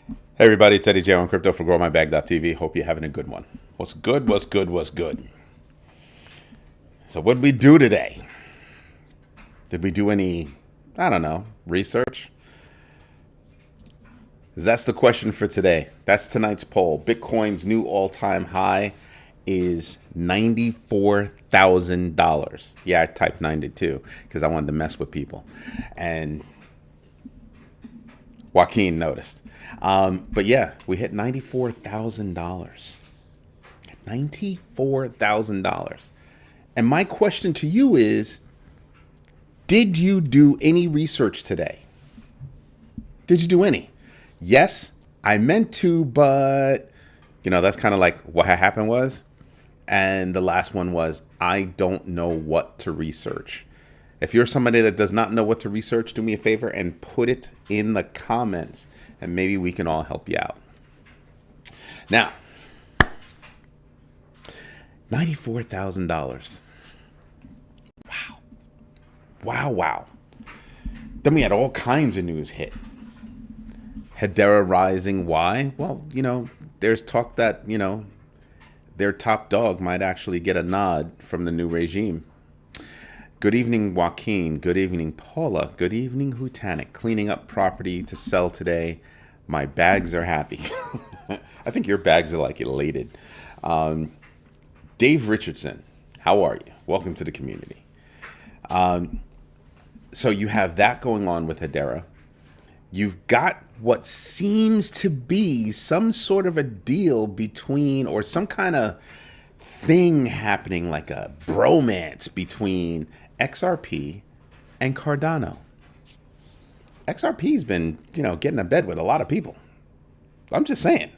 Hey everybody, it's Eddie J on Crypto for GrowMyBag.tv. Hope you're having a good one. What's good? What's good? What's good? So what did we do today? Did we do any, I don't know, research? That's the question for today. That's tonight's poll. Bitcoin's new all-time high is $94,000. Yeah, I typed 92 because I wanted to mess with people. And Joaquin noticed. But yeah, we hit $94,000. $94,000. And my question to you is, did you do any research today? Did you do any? Yes, I meant to, but that's kind of like what happened was. And the last one was, I don't know what to research. If you're somebody that does not know what to research, do me a favor and put it in the comments, and maybe we can all help you out. Now, $94,000. Wow. Wow, wow. Then we had all kinds of news hit. Hedera rising. Why? Well, there's talk that, their top dog might actually get a nod from the new regime. Good evening, Joaquin. Good evening, Paula. Good evening, Hutanic. Cleaning up property to sell today. My bags are happy. I think your bags are like elated. Dave Richardson, how are you? Welcome to the community. So you have that going on with Hedera. You've got what seems to be some sort of a deal between, or some kind of thing happening, like a bromance between XRP and Cardano. XRP's been, getting in bed with a lot of people. I'm just saying.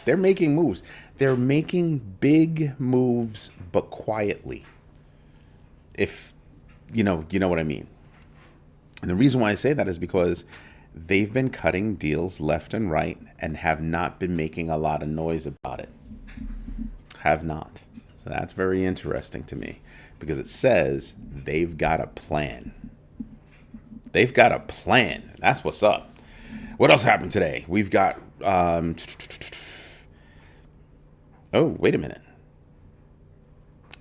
They're making moves. They're making big moves, but quietly. If you know what I mean. And the reason why I say that is because they've been cutting deals left and right and have not been making a lot of noise about it. Have not. So that's very interesting to me, because it says they've got a plan. They've got a plan. That's what's up. What else happened today? We've got, oh, wait a minute.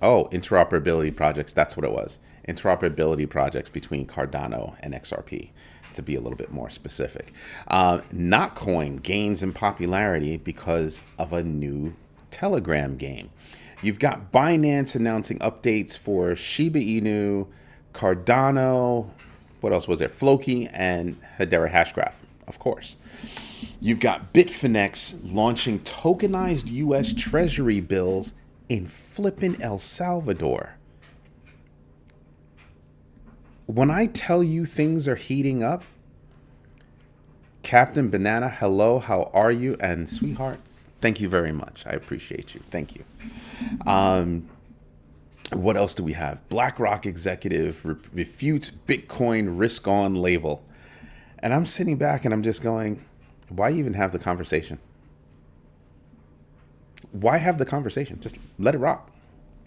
Oh, interoperability projects. That's what it was. Interoperability projects between Cardano and XRP, to be a little bit more specific. Notcoin gains in popularity because of a new Telegram game. You've got Binance announcing updates for Shiba Inu, Cardano, what else was there? Floki and Hedera Hashgraph, of course. You've got Bitfinex launching tokenized U.S. Treasury bills in flippin' El Salvador. When I tell you things are heating up, Captain Banana, hello, how are you? And sweetheart, thank you very much. I appreciate you. Thank you. What else do we have? BlackRock executive refutes Bitcoin risk on label. And I'm sitting back and I'm just going, why even have the conversation? Why have the conversation? Just let it rock.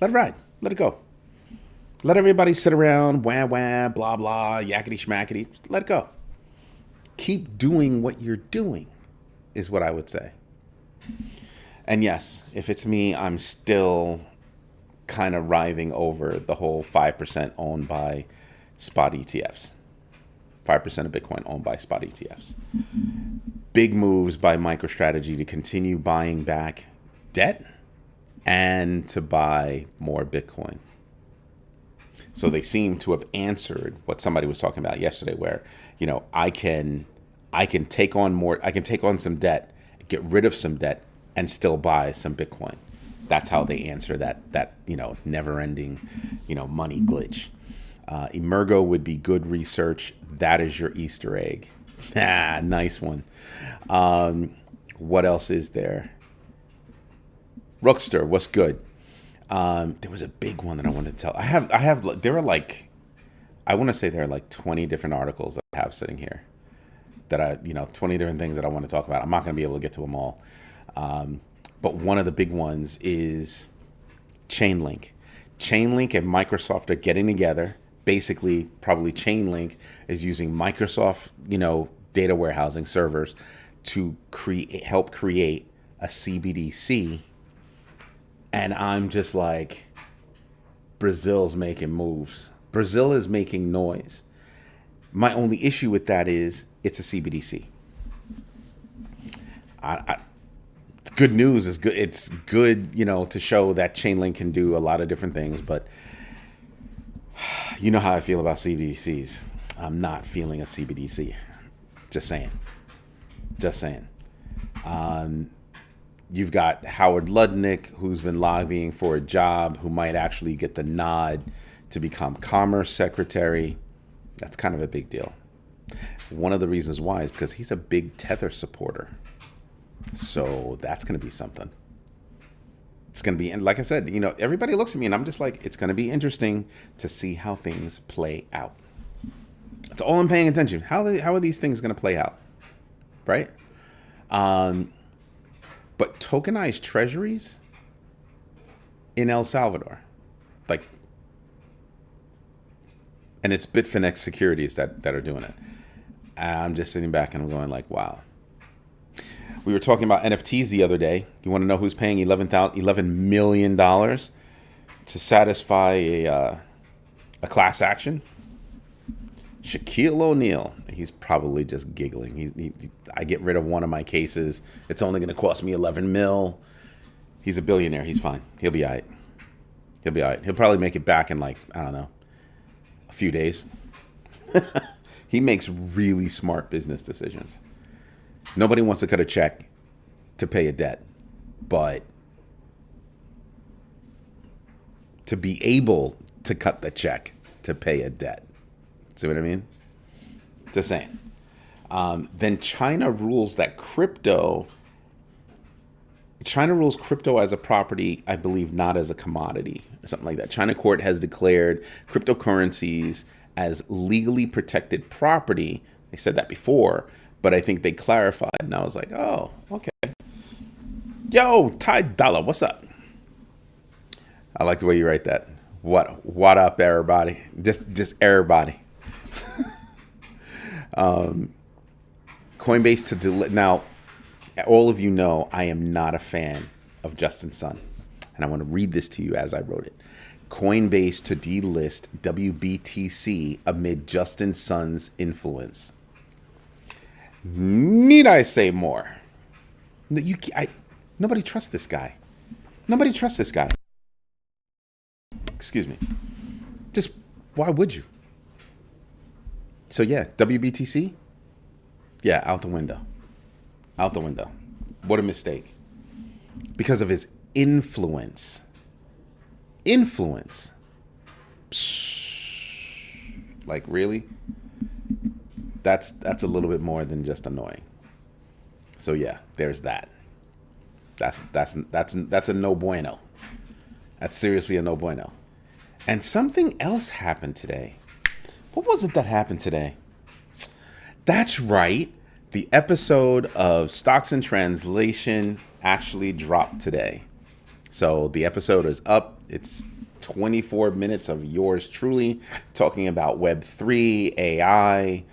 Let it ride. Let it go. Let everybody sit around, wah, wah, blah, blah, yakety schmackety. Just let it go. Keep doing what you're doing is what I would say. And yes, if it's me, I'm still kind of writhing over the whole 5% owned by spot ETFs. 5% of Bitcoin owned by spot ETFs. Big moves by MicroStrategy to continue buying back debt and to buy more Bitcoin. So they seem to have answered what somebody was talking about yesterday, where, I can take on more, I can take on some debt, get rid of some debt, and still buy some Bitcoin. That's how they answer that never-ending, money glitch. Emergo would be good research. That is your Easter egg. Nice one. What else is there? Rookster, what's good? There was a big one that I wanted to tell. There were like, I want to say there are like 20 different articles that I have sitting here that 20 different things that I want to talk about. I'm not going to be able to get to them all. But one of the big ones is Chainlink. Chainlink and Microsoft are getting together. Basically, probably Chainlink is using Microsoft, data warehousing servers to help create a CBDC. And I'm just like, Brazil's making moves. Brazil is making noise. My only issue with that is it's a CBDC. It's good news. It's good. It's good, to show that Chainlink can do a lot of different things. But you know how I feel about CBDCs. I'm not feeling a CBDC. Just saying. Just saying. You've got Howard Lutnick, who's been lobbying for a job, who might actually get the nod to become Commerce Secretary. That's kind of a big deal. One of the reasons why is because he's a big Tether supporter. So that's going to be something. It's going to be, and like I said, everybody looks at me and I'm just like, it's going to be interesting to see how things play out. That's all I'm paying attention. How are these things going to play out? Right? But tokenized treasuries in El Salvador, and it's Bitfinex Securities that are doing it. And I'm just sitting back and I'm going like, wow. We were talking about NFTs the other day. You want to know who's paying $11 million to satisfy a class action? Shaquille O'Neal. He's probably just giggling. I get rid of one of my cases. It's only going to cost me 11 mil. He's a billionaire. He's fine. He'll be all right. He'll be all right. He'll probably make it back in a few days. He makes really smart business decisions. Nobody wants to cut a check to pay a debt, but to be able to cut the check to pay a debt. See what I mean? Just saying. Then China rules crypto as a property, I believe, not as a commodity or something like that. China court has declared cryptocurrencies as legally protected property. They said that before, but I think they clarified. And I was like, oh, okay. Yo, Ty Dollar, what's up? I like the way you write that. What up, everybody? Just everybody. Coinbase to delete. Now, all of you know I am not a fan of Justin Sun, and I want to read this to you as I wrote it. Coinbase to delist WBTC amid Justin Sun's influence. Need I say more? Nobody trusts this guy. Nobody trusts this guy. Excuse me. Just why would you? So yeah, WBTC. Yeah, out the window. Out the window. What a mistake. Because of his influence. Influence. Psh, like really? That's a little bit more than just annoying. So yeah, there's that. That's a no bueno. That's seriously a no bueno. And something else happened today. What was it that happened today? That's right. The episode of Stocks in Translation actually dropped today. So the episode is up. It's 24 minutes of yours truly talking about Web3, AI,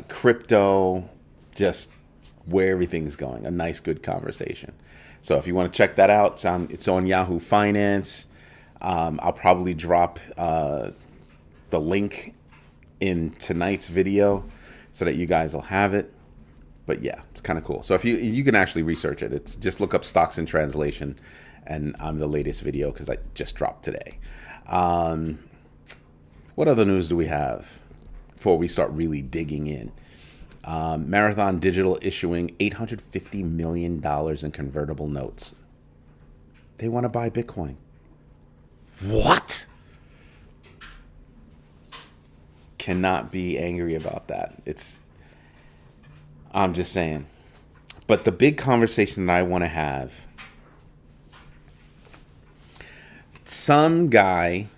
crypto, just where everything's going. A nice, good conversation. So if you want to check that out, it's on Yahoo Finance. I'll probably drop the link in tonight's video so that you guys will have it. But yeah, it's kind of cool. So if you can actually research it, it's just look up Stocks in Translation, and I'm the latest video because I just dropped today. What other news do we have before we start really digging in? Marathon Digital issuing $850 million in convertible notes. They want to buy Bitcoin. What? Cannot be angry about that. I'm just saying. But the big conversation that I want to have, some guy,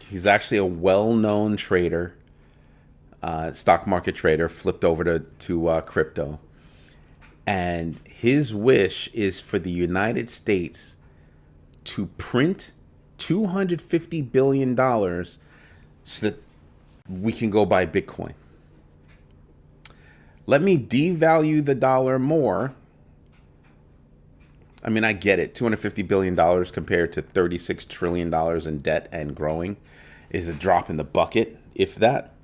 he's actually a well-known trader, stock market trader, flipped over to crypto. And his wish is for the United States to print $250 billion so that we can go buy Bitcoin. Let me devalue the dollar more. I mean, I get it. $250 billion compared to $36 trillion in debt and growing is a drop in the bucket, if that.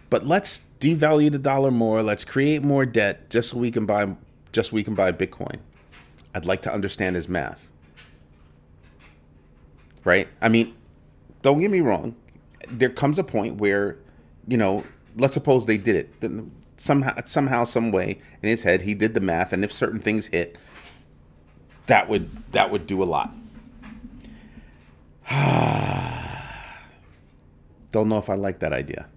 But let's devalue the dollar more. Let's create more debt just so we can buy Bitcoin. I'd like to understand his math. Right? I mean, don't get me wrong. There comes a point where, let's suppose they did it. Somehow, some way in his head, he did the math, and if certain things hit, that would do a lot. Don't know if I like that idea.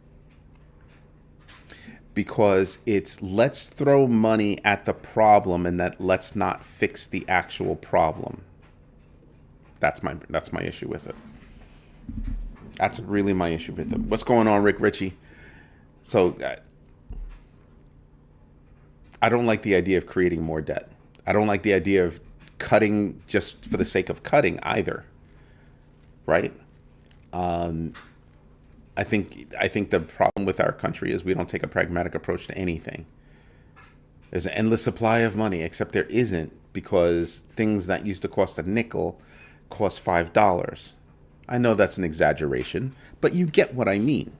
Because it's let's throw money at the problem and that let's not fix the actual problem. That's my issue with it. That's really my issue with it. What's going on, Rick Ritchie? So I don't like the idea of creating more debt. I don't like the idea of cutting just for the sake of cutting either. Right? I think the problem with our country is we don't take a pragmatic approach to anything. There's an endless supply of money, except there isn't, because things that used to cost a nickel cost $5. I know that's an exaggeration, but you get what I mean.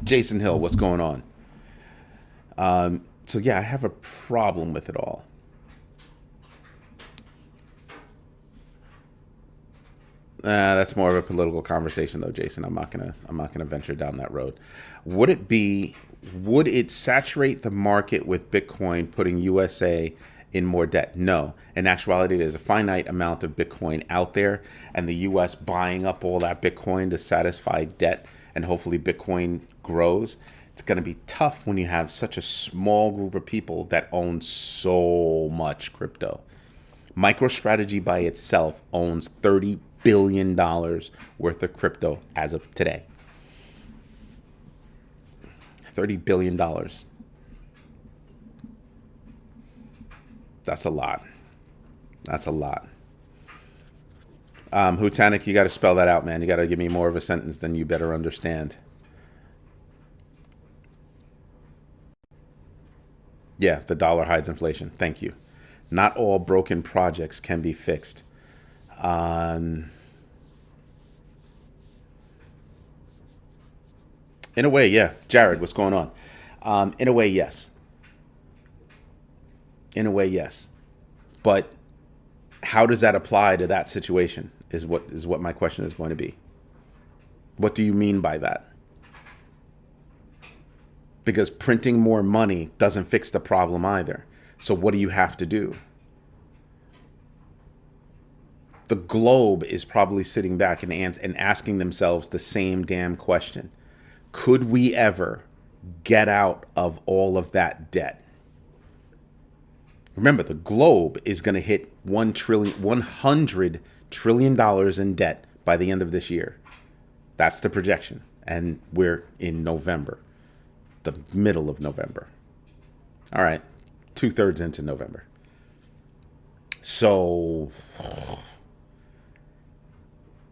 Jason Hill, what's going on? So yeah, I have a problem with it all. That's more of a political conversation, though, Jason. I'm not gonna venture down that road. Would it saturate the market with Bitcoin, putting USA in more debt? No. In actuality, there's a finite amount of Bitcoin out there, and the US buying up all that Bitcoin to satisfy debt, and hopefully Bitcoin grows. It's going to be tough when you have such a small group of people that own so much crypto. MicroStrategy by itself owns $30 billion worth of crypto as of today. $30 billion. That's a lot. That's a lot. Hutanik, you got to spell that out, man. You got to give me more of a sentence than you better understand. Yeah, the dollar hides inflation. Thank you. Not all broken projects can be fixed. In a way, yeah. Jared, what's going on? In a way, yes. In a way, yes. But how does that apply to that situation is what my question is going to be. What do you mean by that? Because printing more money doesn't fix the problem either. So what do you have to do? The globe is probably sitting back and asking themselves the same damn question. Could we ever get out of all of that debt? Remember, the globe is going to hit $100 trillion in debt by the end of this year. That's the projection. And we're in November, the middle of November. All right, 2/3 into November. So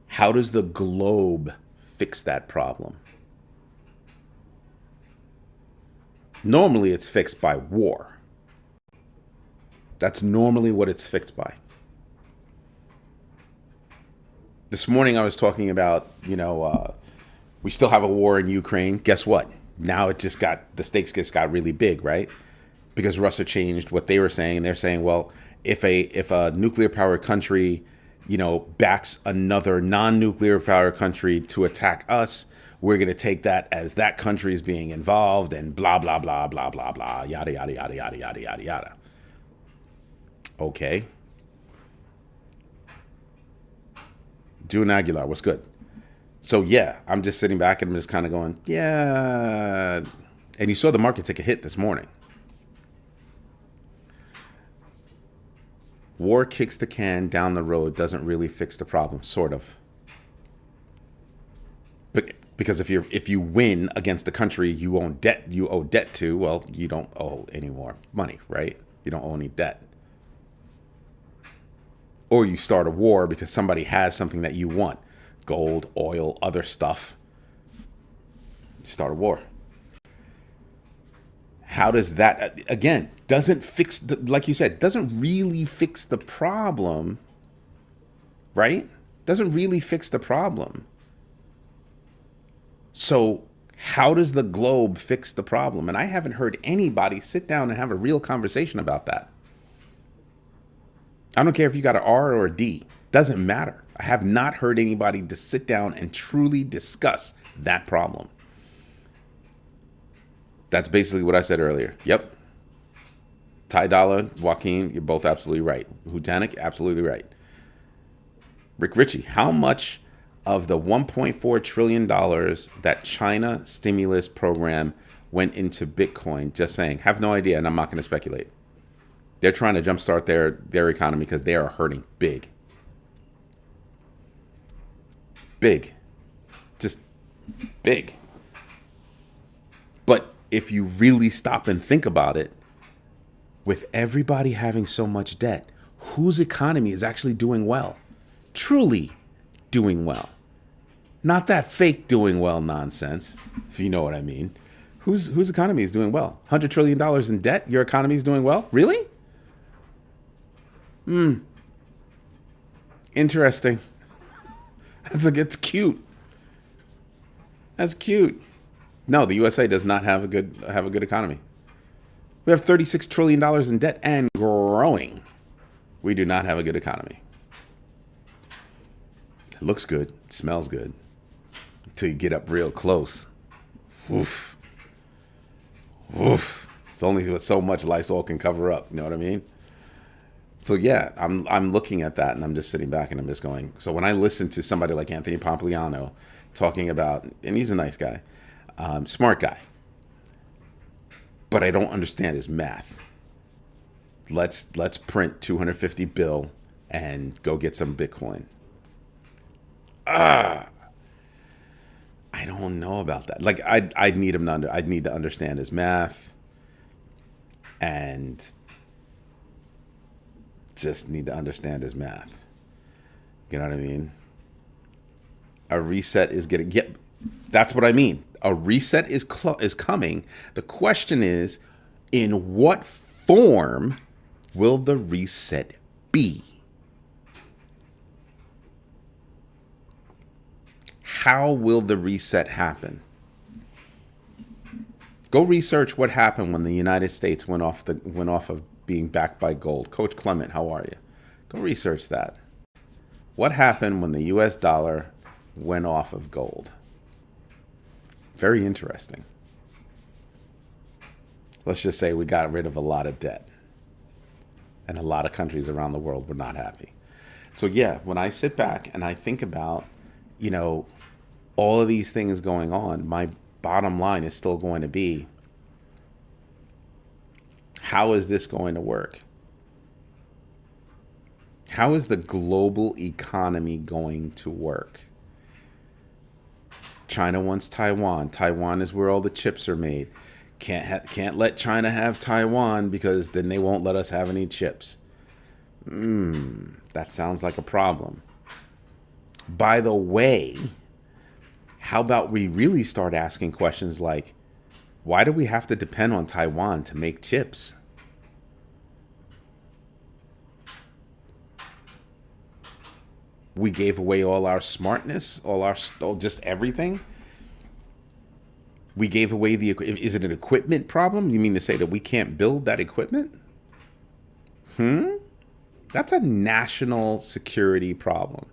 how does the globe fix that problem? Normally, it's fixed by war. That's normally what it's fixed by. This morning I was talking about, we still have a war in Ukraine. Guess what? Now the stakes just got really big, right? Because Russia changed what they were saying. And they're saying, well, if a nuclear powered country, backs another non-nuclear powered country to attack us, we're going to take that as that country is being involved and blah, blah, blah, blah, blah, blah, yada, yada, yada, yada, yada, yada, yada. Okay. June Aguilar, what's good? So, yeah, I'm just sitting back and I'm just kind of going, yeah. And you saw the market take a hit this morning. War kicks the can down the road, doesn't really fix the problem, sort of. But because if you win against the country you owe debt to, well, you don't owe any more money, right? You don't owe any debt. Or you start a war because somebody has something that you want. Gold, oil, other stuff. You start a war. How does that, again, doesn't fix, like you said, doesn't really fix the problem, right? Doesn't really fix the problem. So how does the globe fix the problem? And I haven't heard anybody sit down and have a real conversation about that. I don't care if you got an R or a D. Doesn't matter. I have not heard anybody to sit down and truly discuss that problem. That's basically what I said earlier. Yep. Ty Dolla, Joaquin, you're both absolutely right. Hutanik, absolutely right. Rick Ritchie, how much of the $1.4 trillion that China stimulus program went into Bitcoin? Just saying. Have no idea, and I'm not going to speculate. They're trying to jumpstart their economy because they are hurting big. Big. Just big. But if you really stop and think about it, with everybody having so much debt, whose economy is actually doing well? Truly doing well. Not that fake doing well nonsense, if you know what I mean. Whose economy is doing well? $100 trillion in debt? Your economy is doing well? Really? Interesting. It's cute. That's cute. No, the USA does not have a good economy. We have $36 trillion in debt and growing. We do not have a good economy. It looks good, smells good, until you get up real close. Oof. Oof. It's only so much Lysol can cover up, you know what I mean? So yeah, I'm looking at that and I'm just sitting back and I'm just going, so when I listen to somebody like Anthony Pompliano talking about, and he's a nice guy, smart guy, but I don't understand his math. Let's print 250 bill and go get some Bitcoin. I don't know about that. Like I'd need to understand his math, and just need to understand his math. You know what I mean? A reset is getting. Yeah, that's what I mean. A reset is coming. The question is, in what form will the reset be? How will the reset happen? Go research what happened when the United States went off of being backed by gold. Coach Clement, how are you? Go research that. What happened when the US dollar went off of gold? Very interesting. Let's just say we got rid of a lot of debt. And a lot of countries around the world were not happy. So yeah, when I sit back and I think about, all of these things going on, my bottom line is still going to be, how is this going to work? How is the global economy going to work? China wants Taiwan. Taiwan is where all the chips are made. Can't let China have Taiwan because then they won't let us have any chips. That sounds like a problem. By the way, how about we really start asking questions like, why do we have to depend on Taiwan to make chips? We gave away all our smartness, just everything. We gave away is it an equipment problem? You mean to say that we can't build that equipment? That's a national security problem.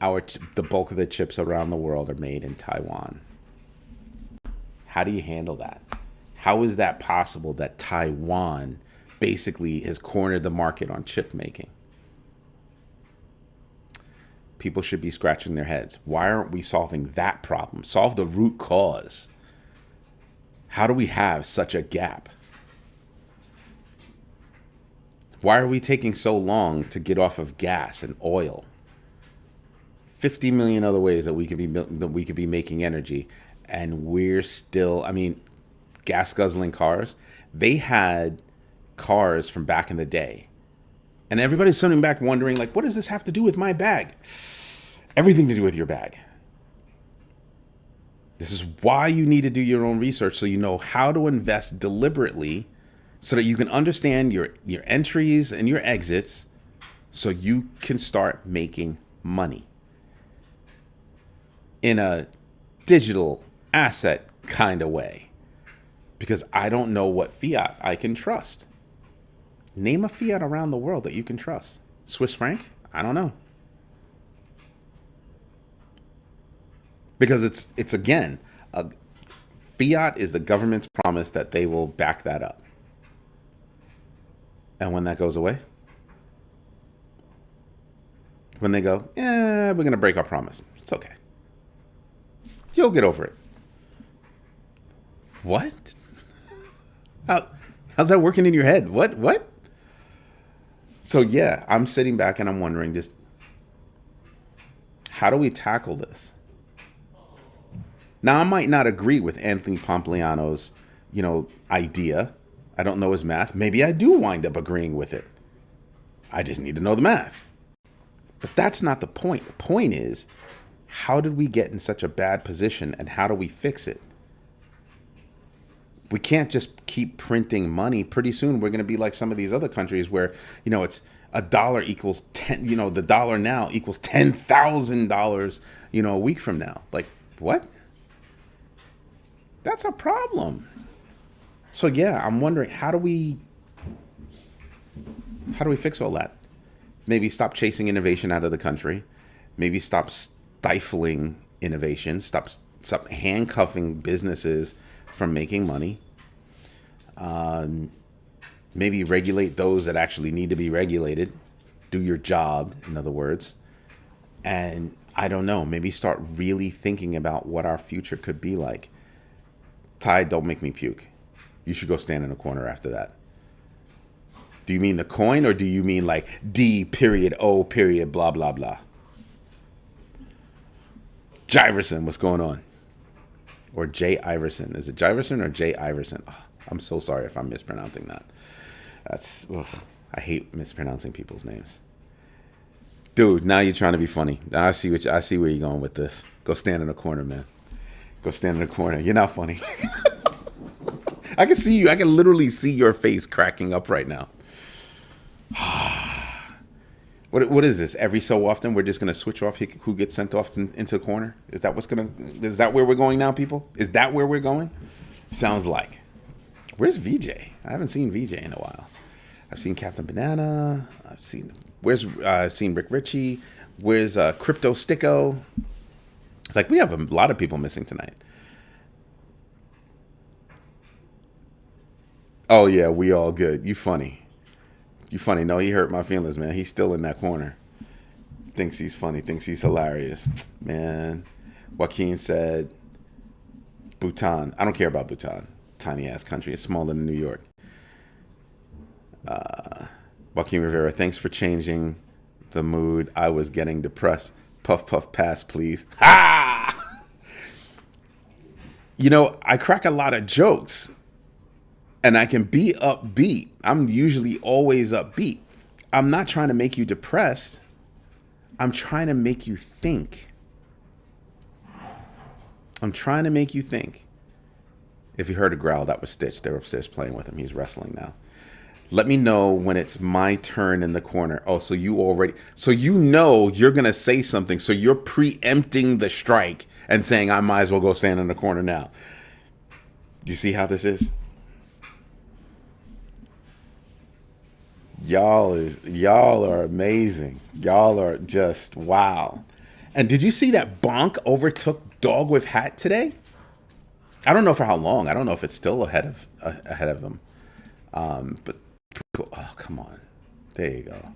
The bulk of the chips around the world are made in Taiwan. How do you handle that? How is that possible that Taiwan basically has cornered the market on chip making? People should be scratching their heads. Why aren't we solving that problem? Solve the root cause. How do we have such a gap? Why are we taking so long to get off of gas and oil? 50 million other ways that we could be making energy, and we're still, gas guzzling cars. They had cars from back in the day, and everybody's sitting back wondering, like, what does this have to do with my bag? Everything to do with your bag. This is why you need to do your own research so you know how to invest deliberately so that you can understand your entries and your exits so you can start making money in a digital asset kind of way. Because I don't know what fiat I can trust. Name a fiat around the world that you can trust. Swiss franc? I don't know. Because it's again, fiat is the government's promise that they will back that up. And when that goes away, when they go, we're going to break our promise. It's okay. You'll get over it. What? How's that working in your head? What? So yeah, I'm sitting back and I'm wondering just, how do we tackle this? Now, I might not agree with Anthony Pompliano's, idea. I don't know his math. Maybe I do wind up agreeing with it. I just need to know the math. But that's not the point. The point is, how did we get in such a bad position and how do we fix it? We can't just keep printing money. Pretty soon, we're going to be like some of these other countries where, it's a dollar equals 10, the dollar now equals $10,000, a week from now. Like, what? That's a problem. So yeah, I'm wondering, how do we fix all that? Maybe stop chasing innovation out of the country. Maybe stop stifling innovation. Stop handcuffing businesses from making money. Maybe regulate those that actually need to be regulated. Do your job, in other words. And I don't know, maybe start really thinking about what our future could be like. Ty, don't make me puke. You should go stand in a corner after that. Do you mean the coin or do you mean like D.O. blah, blah, blah? Jiverson, what's going on? Or Jay Iverson. Is it Jiverson or Jay Iverson? Oh, I'm so sorry if I'm mispronouncing that. I hate mispronouncing people's names. Dude, now you're trying to be funny. I see where you're going with this. Go stand in a corner, man. Go stand in a corner. You're not funny. I can see you. I can literally see your face cracking up right now. What is this? Every so often, we're just gonna switch off who gets sent off into the corner. Is that where we're going now, people? Is that where we're going? Sounds like. Where's VJ? I haven't seen VJ in a while. I've seen Captain Banana. I've seen Rick Ritchie. Where's Crypto Sticko? Like, we have a lot of people missing tonight. Oh yeah, we all good. You funny. No, he hurt my feelings, man. He's still in that corner. Thinks he's funny. Thinks he's hilarious. Man, Joaquin said, Bhutan. I don't care about Bhutan. Tiny ass country. It's smaller than New York. Joaquin Rivera, thanks for changing the mood. I was getting depressed. Puff, puff, pass, please. Ha! I crack a lot of jokes. And I can be upbeat. I'm usually always upbeat. I'm not trying to make you depressed. I'm trying to make you think. If you heard a growl, that was Stitch. They're upstairs playing with him. He's wrestling now. Let me know when it's my turn in the corner. Oh, so you're going to say something. So you're preempting the strike and saying, I might as well go stand in the corner now. Do you see how this is? Y'all are amazing. Y'all are just wow. And did you see that Bonk overtook Dog with Hat today? I don't know for how long. I don't know if it's still ahead of them. But cool. Oh, come on. There you go.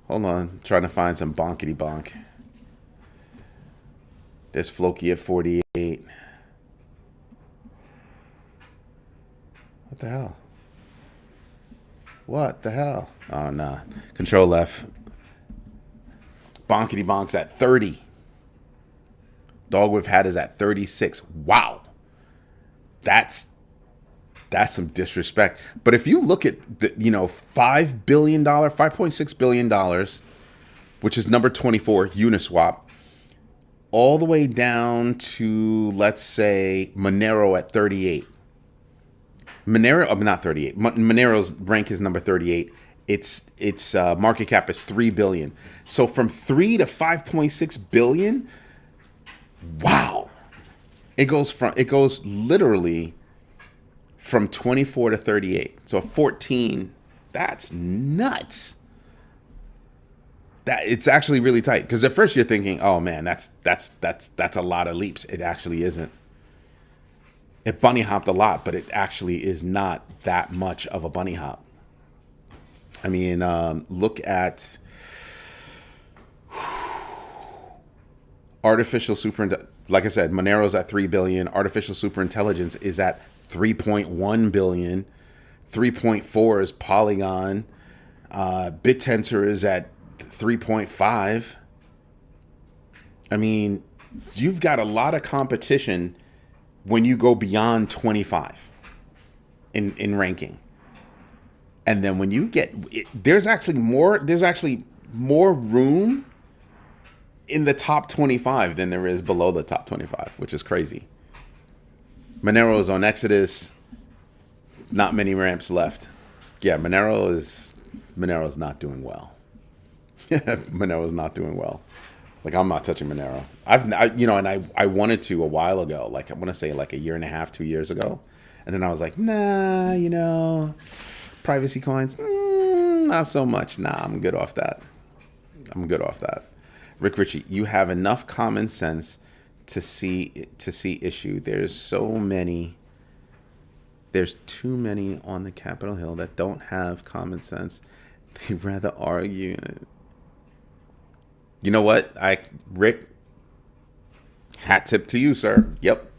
Hold on. Trying to find some bonkety bonk. There's Floki at 48. What the hell? What the hell? Oh, nah. Control F. Bonkety Bonk's at 30. Dog with Hat is at 36. Wow. That's some disrespect. But if you look at the, $5 billion, $5.6 billion, which is number 24, Uniswap, all the way down to, let's say, Monero at 38. Not 38. Monero's rank is number 38. Its market cap is 3 billion. So from 3 to 5.6 billion, wow. It goes literally from 24 to 38. So 14, that's nuts. That it's actually really tight, because at first you're thinking, "Oh man, that's a lot of leaps." It actually isn't. It bunny hopped a lot, but it actually is not that much of a bunny hop. I mean, look at artificial super. Like I said, Monero's at 3 billion. Artificial superintelligence is at 3.1 billion. 3.4 is Polygon. BitTensor is at 3.5. I mean, you've got a lot of competition when you go beyond 25 in ranking. And then when you get, there's actually more room in the top 25 than there is below the top 25, which is crazy. Monero's on Exodus. Not many ramps left. Yeah, Monero's not doing well. Monero's not doing well. Like, I'm not touching Monero. I wanted to a while ago. Like, I want to say like a year and a half, 2 years ago. And then I was like, nah, privacy coins, not so much. Nah, I'm good off that. Rick Ritchie, you have enough common sense to see issue. There's too many on the Capitol Hill that don't have common sense. They rather argue. You know what? Rick, hat tip to you, sir. Yep.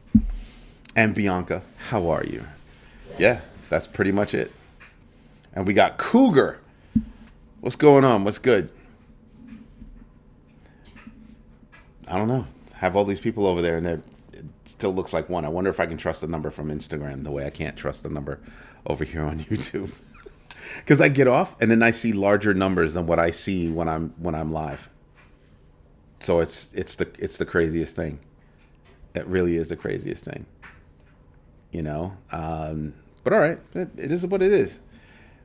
And Bianca, how are you? Yeah, that's pretty much it. And we got Cougar. What's going on? What's good? I don't know. Have all these people over there, and it still looks like one. I wonder if I can trust the number from Instagram the way I can't trust the number over here on YouTube. Because I get off, and then I see larger numbers than what I see when I'm live. So it's the craziest thing. It really is the craziest thing. But all right, it is what it is.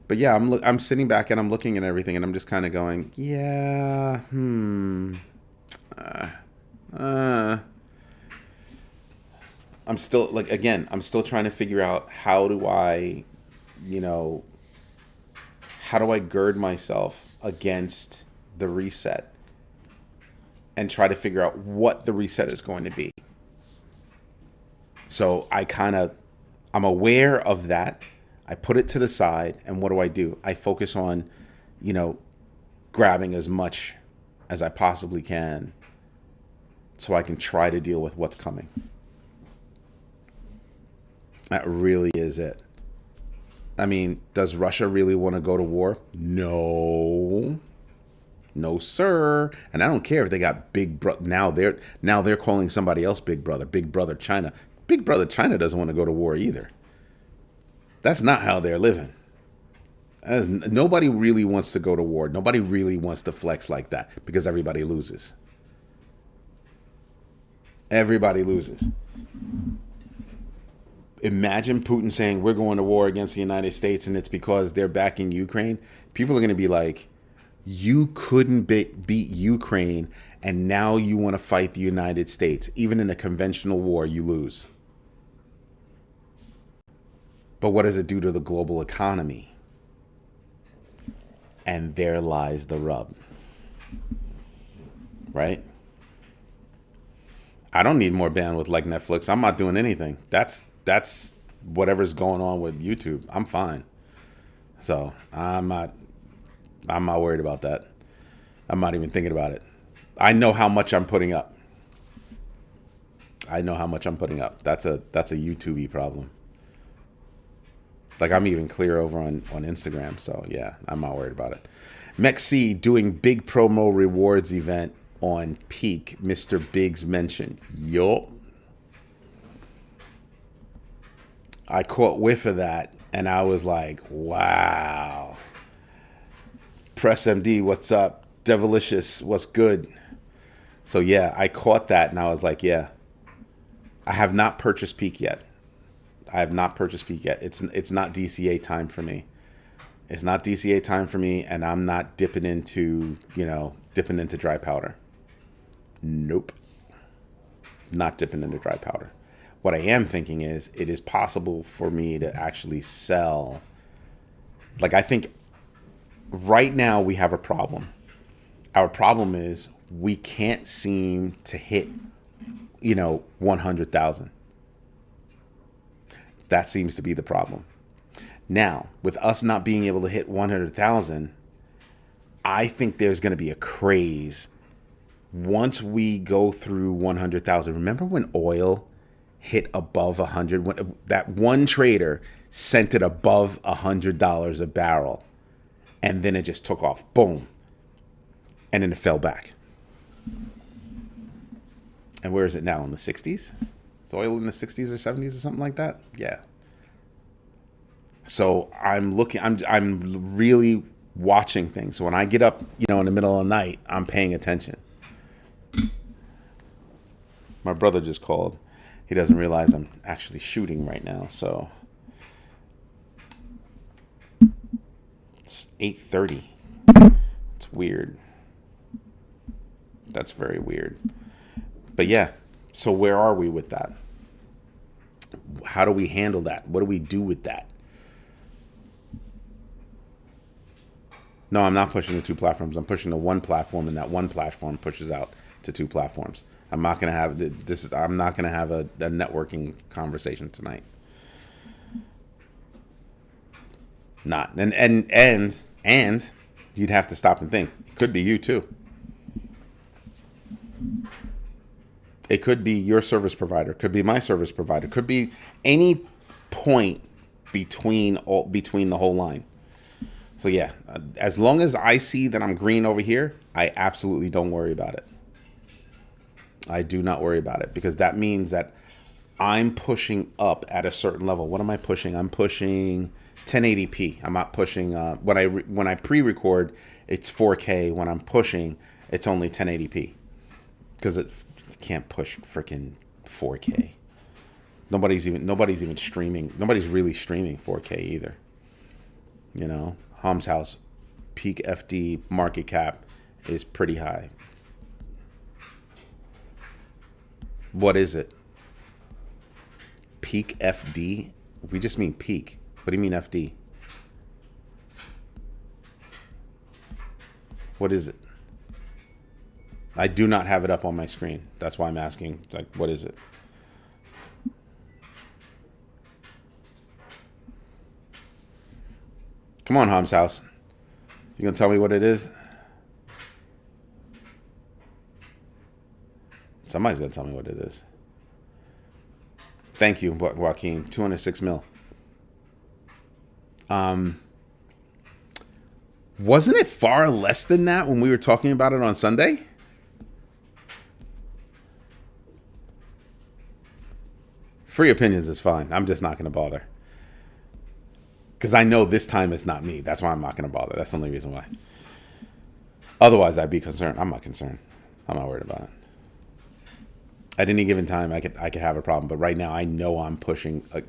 But yeah, I'm sitting back and I'm looking at everything, and I'm just kind of going, yeah, I'm still trying to figure out how do I gird myself against the reset and try to figure out what the reset is going to be. So I'm aware of that. I put it to the side, and what do? I focus on, grabbing as much as I possibly can so I can try to deal with what's coming. That really is it. I mean, does Russia really want to go to war? No. No, sir. And I don't care if they got big brother. Now they're calling somebody else big brother. Big brother China. Big brother China doesn't want to go to war either. That's not how they're living. Nobody really wants to go to war. Nobody really wants to flex like that because everybody loses. Everybody loses. Imagine Putin saying we're going to war against the United States and it's because they're backing Ukraine. People are going to be like, you couldn't beat Ukraine and now you want to fight the United States. Even in a conventional war, you lose. But what does it do to the global economy? And there lies the rub. Right? I don't need more bandwidth like Netflix. I'm not doing anything. That's whatever's going on with YouTube. I'm fine. So I'm not worried about that. I'm not even thinking about it. I know how much I'm putting up. That's a YouTube-y problem. Like, I'm even clear over on Instagram. So yeah, I'm not worried about it. Mexi doing big promo rewards event on Peak. Mr. Biggs mentioned. Yup. I caught whiff of that and I was like, wow. Press MD, what's up? Devilicious, what's good? So yeah, I caught that and I was like, yeah, I have not purchased Peak yet. I have not purchased Peak yet. It's not DCA time for me. It's not DCA time for me, and I'm not dipping into dry powder. Nope. Not dipping into dry powder. What I am thinking is it is possible for me to actually sell. Like, I think right now we have a problem. Our problem is we can't seem to hit, 100,000. That seems to be the problem. Now, with us not being able to hit 100,000, I think there's going to be a craze once we go through 100,000. Remember when oil hit above 100? When that one trader sent it above $100 a barrel, and then it just took off, boom, and then it fell back. And where is it now? In the 60s? Is oil in the 60s or 70s or something like that? Yeah. So I'm really watching things. So when I get up, in the middle of the night, I'm paying attention. My brother just called. He doesn't realize I'm actually shooting right now. So it's 8:30. It's weird. That's very weird. But yeah, so where are we with that? How do we handle that? What do we do with that? No, I'm not pushing the two platforms. I'm pushing the one platform, and that one platform pushes out to two platforms. I'm not going to have this. I'm not going to have a networking conversation tonight. Not and you'd have to stop and think. It could be you too. It could be your service provider. Could be my service provider. Could be any point between the whole line. So yeah, as long as I see that I'm green over here, I absolutely don't worry about it. I do not worry about it, because that means that I'm pushing up at a certain level. What am I pushing? I'm pushing 1080p. I'm not pushing when I pre-record, it's 4K. When I'm pushing, it's only 1080p, because it can't push freaking 4K. Nobody's even streaming. Nobody's really streaming 4K either. Hom's house, peak FD market cap is pretty high. What is it? Peak FD? We just mean peak. What do you mean FD? What is it? I do not have it up on my screen. That's why I'm asking. It's like, what is it? Come on, Hom's house. You gonna tell me what it is? Somebody's gonna tell me what it is. Thank you, Joaquin. 206 mil. Wasn't it far less than that when we were talking about it on Sunday? Free opinions is fine. I'm just not gonna bother. Because I know this time it's not me. That's why I'm not going to bother. That's the only reason why. Otherwise, I'd be concerned. I'm not concerned. I'm not worried about it. At any given time, I could have a problem. But right now, I know I'm pushing a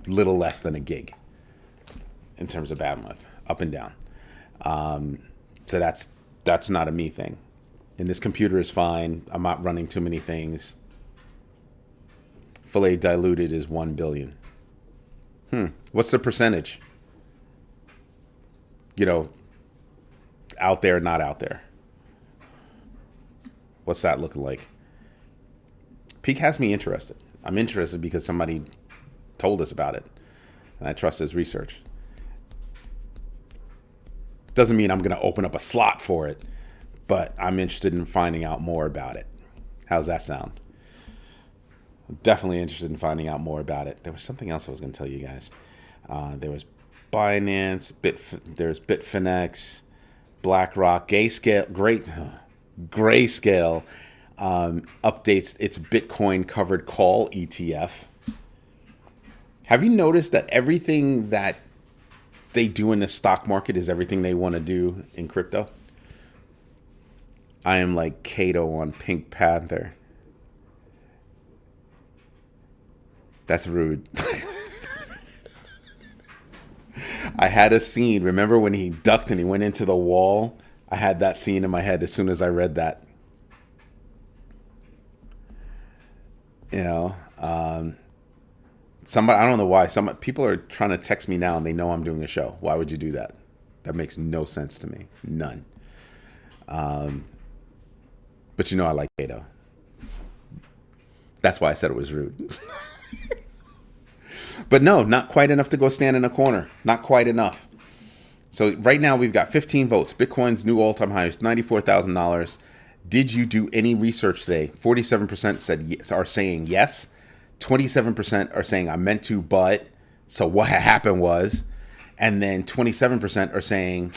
little less than a gig in terms of bandwidth, up and down. So that's not a me thing. And this computer is fine. I'm not running too many things. Fully diluted is 1 billion. What's the percentage? Out there, not out there. What's that looking like? Peak has me interested. I'm interested because somebody told us about it, and I trust his research. Doesn't mean I'm going to open up a slot for it, but I'm interested in finding out more about it. How's that sound? I'm definitely interested in finding out more about it. There was something else I was going to tell you guys. There was Binance, there's Bitfinex, BlackRock, Grayscale updates its Bitcoin covered call ETF. Have you noticed that everything that they do in the stock market is everything they want to do in crypto? I am like Kato on Pink Panther. That's rude. I had a scene. Remember when he ducked and he went into the wall? I had that scene in my head as soon as I read that. You know, somebody, I don't know why. Some people are trying to text me now and they know I'm doing a show. Why would you do that? That makes no sense to me. None. But you know I like Kato. That's why I said it was rude. But no, not quite enough to go stand in a corner. Not quite enough. So right now we've got 15 votes. Bitcoin's new all-time high is $94,000. Did you do any research today? 47% said yes, are saying yes. 27% are saying I meant to, but so what happened was, and then 27% are saying,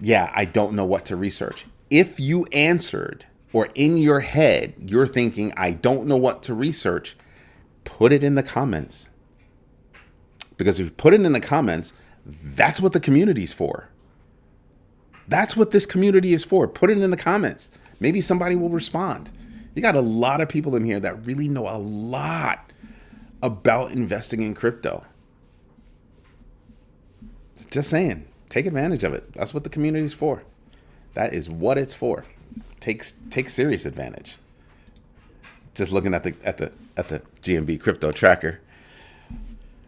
yeah, I don't know what to research. If you answered, or in your head, you're thinking, I don't know what to research, put it in the comments. Because if you put it in the comments, that's what the community's for. That's what this community is for. Put it in the comments. Maybe somebody will respond. You got a lot of people in here that really know a lot about investing in crypto. Just saying, take advantage of it. That's what the community is for. That is what it's for. Take serious advantage. Just looking at the GMB crypto tracker.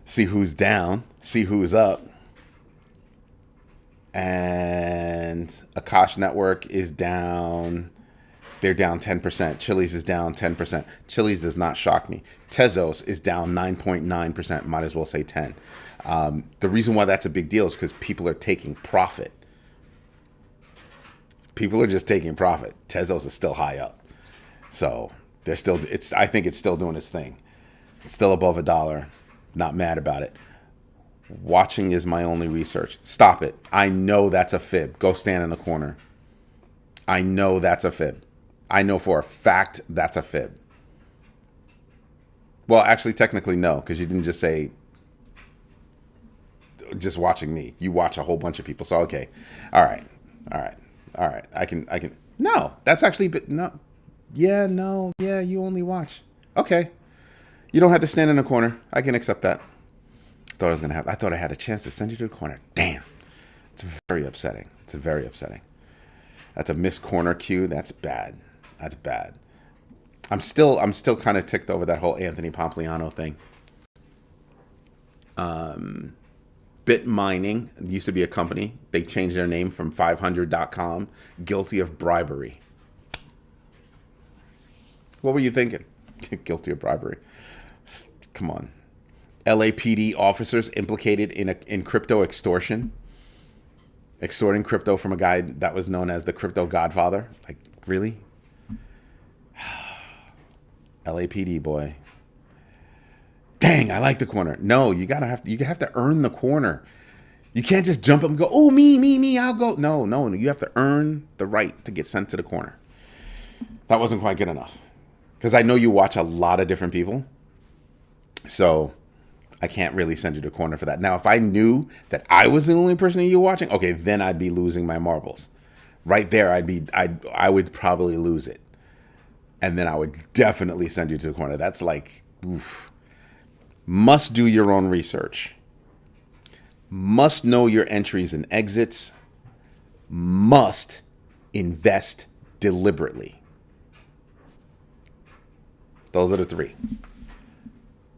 See who's down, see who's up. And Akash Network is down. They're down 10%. Chili's is down 10%. Chili's does not shock me. Tezos is down 9.9%. Might as well say 10. The reason why that's a big deal is because people are taking profit. People are just taking profit. Tezos is still high up. So they're still, I think it's still doing its thing. It's still above $1. Not mad about it. Watching is my only research. Stop it. I know that's a fib. Go stand in the corner. I know that's a fib. I know for a fact that's a fib. Well, actually, technically, no, because you didn't just say just watching me. You watch a whole bunch of people. So, okay. All right. I can. No, that's actually, no. Yeah, no. Yeah, you only watch. Okay. You don't have to stand in a corner. I can accept that. I thought I had a chance to send you to the corner. Damn. It's very upsetting. It's very upsetting. That's a missed corner cue. That's bad. That's bad. I'm still kind of ticked over that whole Anthony Pompliano thing. Bit Mining used to be a company. They changed their name from 500.com. Guilty of bribery. What were you thinking? Guilty of bribery. Come on. LAPD officers implicated in crypto extortion. Extorting crypto from a guy that was known as the crypto godfather. Like, really? LAPD, boy. Dang, I like the corner. No, you have to earn the corner. You can't just jump up and go, oh, me, I'll go. No, you have to earn the right to get sent to the corner. That wasn't quite good enough. Because I know you watch a lot of different people. So I can't really send you to the corner for that. Now, if I knew that I was the only person you were watching, okay, then I'd be losing my marbles. Right there, I would probably lose it. And then I would definitely send you to the corner. That's like, oof. Must do your own research. Must know your entries and exits. Must invest deliberately. Those are the three.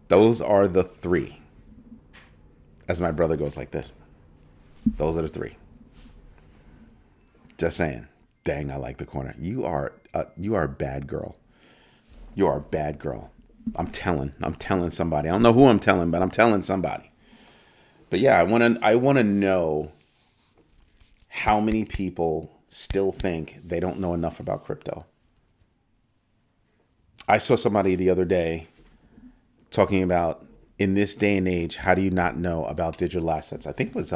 Those are the three. As my brother goes like this. Those are the three. Just saying. Dang, I like the corner. You are a bad girl. You are a bad girl. I'm telling somebody. I don't know who I'm telling, but I'm telling somebody. But yeah, I want to know how many people still think they don't know enough about crypto. I saw somebody the other day talking about, in this day and age, how do you not know about digital assets? I think it was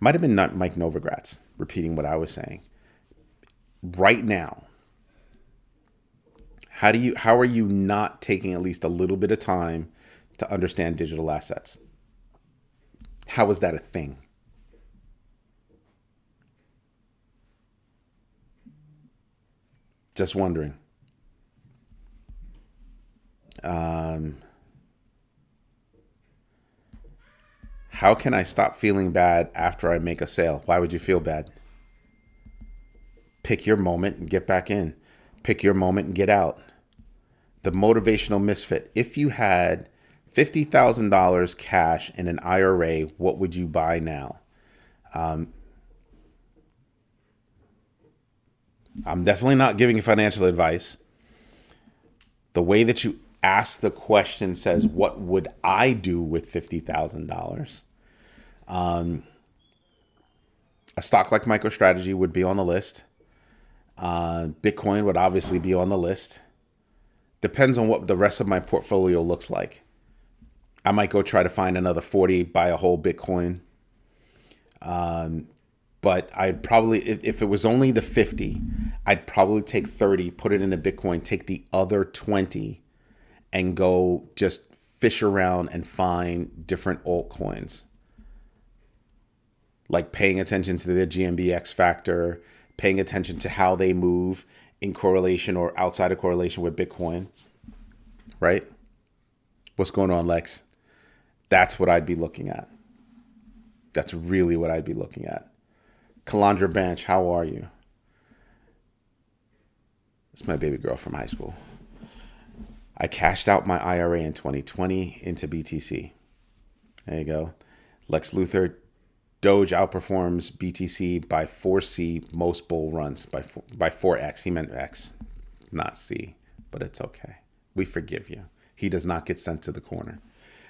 might have been not Mike Novogratz repeating what I was saying. Right now, how are you not taking at least a little bit of time to understand digital assets? How is that a thing? Just wondering. How can I stop feeling bad after I make a sale? Why would you feel bad? Pick your moment and get back in. Pick your moment and get out. The motivational misfit. If you had $50,000 cash in an IRA, what would you buy now? I'm definitely not giving you financial advice. The way that you ask the question says, what would I do with $50,000? A stock like MicroStrategy would be on the list. Bitcoin would obviously be on the list. Depends on what the rest of my portfolio looks like. I might go try to find another 40, buy a whole Bitcoin. But I'd probably, if it was only the 50, I'd probably take 30, put it in a Bitcoin, take the other 20 and go just fish around and find different altcoins. Like paying attention to the GMB X factor, paying attention to how they move in correlation or outside of correlation with Bitcoin, right? What's going on, Lex? That's what I'd be looking at. That's really what I'd be looking at. Kalandra Bench, how are you? It's my baby girl from high school. I cashed out my IRA in 2020 into BTC. There you go. Lex Luthor, Doge outperforms BTC by 4C most bull runs, by 4X. He meant X, not C, but it's okay. We forgive you. He does not get sent to the corner.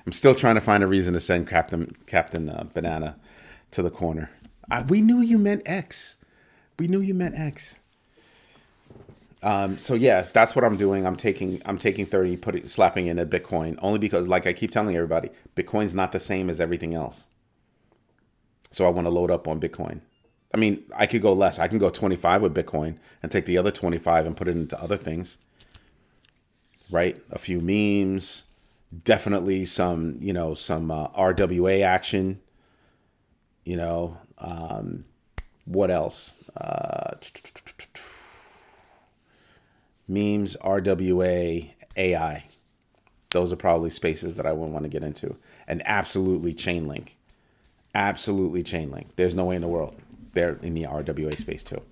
I'm still trying to find a reason to send Captain Banana to the corner. We knew you meant X. We knew you meant X. So yeah, that's what I'm doing. I'm taking 30, slapping in a Bitcoin, only because, like I keep telling everybody, Bitcoin's not the same as everything else. So I want to load up on Bitcoin. I mean, I could go less. I can go 25 with Bitcoin and take the other 25 and put it into other things. Right? A few memes, definitely some RWA action. What else? Memes, RWA, AI. Those are probably spaces that I would want to get into. And absolutely Chainlink. Absolutely Chainlink. There's no way in the world. They're in the RWA space too.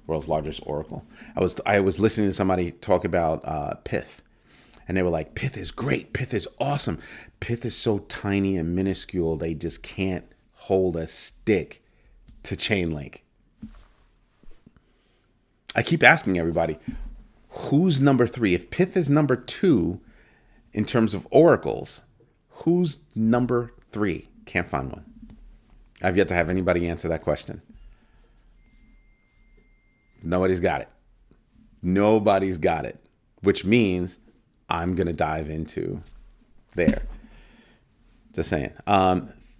World's largest oracle. I was listening to somebody talk about Pith. And they were like, Pith is great. Pith is awesome. Pith is so tiny and minuscule, they just can't hold a stick to Chainlink. I keep asking everybody, who's number 3? If Pith is number 2 in terms of oracles, who's number 3? Can't find one. I've yet to have anybody answer that question. Nobody's got it. Nobody's got it, which means I'm going to dive into there. Just saying.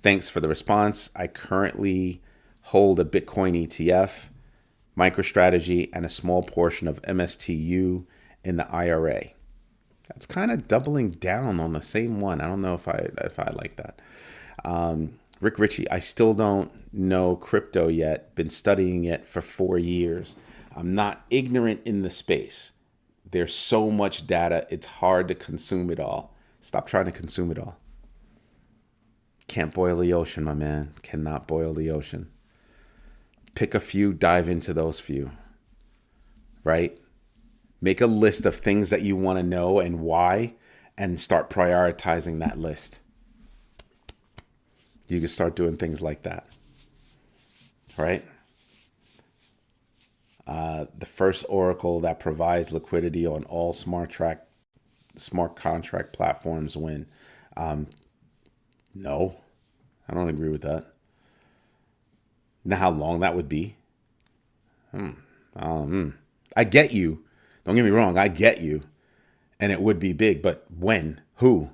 Thanks for the response. I currently hold a Bitcoin ETF, MicroStrategy, and a small portion of MSTU in the IRA. That's kind of doubling down on the same one. I don't know if I like that. Rick Ritchie, I still don't know crypto yet. Been studying it for 4 years. I'm not ignorant in the space. There's so much data, it's hard to consume it all. Stop trying to consume it all. Can't boil the ocean, my man. Cannot boil the ocean. Pick a few, dive into those few. Right? Make a list of things that you want to know and why, and start prioritizing that list. You can start doing things like that. Right? The first oracle that provides liquidity on all smart contract platforms win. No, I don't agree with that. Now, how long that would be? I get you. Don't get me wrong. I get you. And it would be big, but when? Who?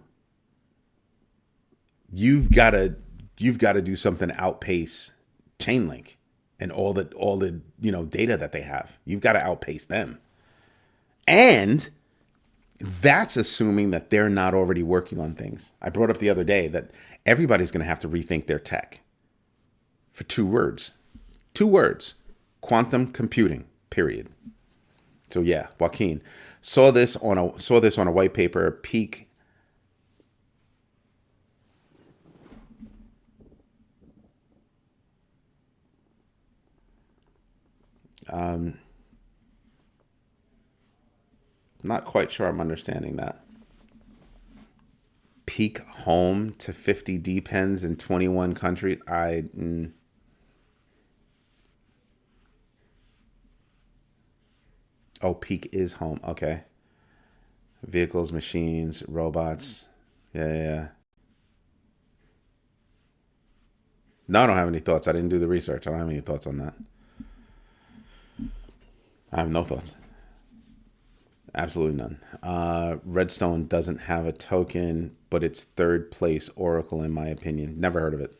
You've got to do something to outpace Chainlink and all the data that they have. You've got to outpace them. And that's assuming that they're not already working on things. I brought up the other day that everybody's going to have to rethink their tech for 2 words. 2 words. Quantum computing, period. So yeah, Joaquin saw this on a white paper. Peak. Not quite sure I'm understanding that. Peak home to 50 D pens in 21 countries. Oh, peak is home. Okay. Vehicles, machines, robots. Yeah, yeah, yeah. No, I don't have any thoughts. I didn't do the research. I don't have any thoughts on that. I have no thoughts. Absolutely none. Redstone doesn't have a token, but it's third place Oracle in my opinion. Never heard of it.